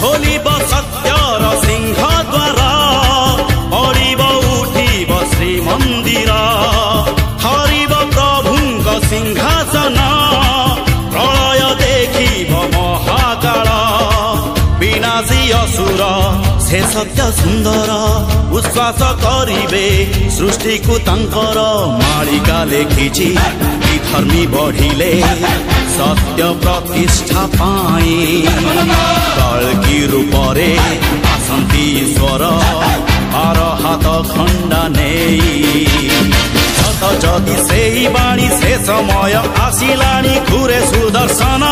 खोलिब सत्यर सिंह द्वार पड़िब उठिब श्रीमंदिर हरिब प्रभुंक सिंहासन प्रलय देखिब महाकाल विनाशी असुर से सत्य सुंदर उश्वास करिबे सृष्टि को तांकर मालिका लेखिछि धर्मी बढ़िले सत्य प्रतिष्ठा पाई कल्कि रूपरे आसंती ईश्वर आर हाथ खंडा नेई सत जदि सेई बाणी से समय आसिलाणी घुरे सुदर्शन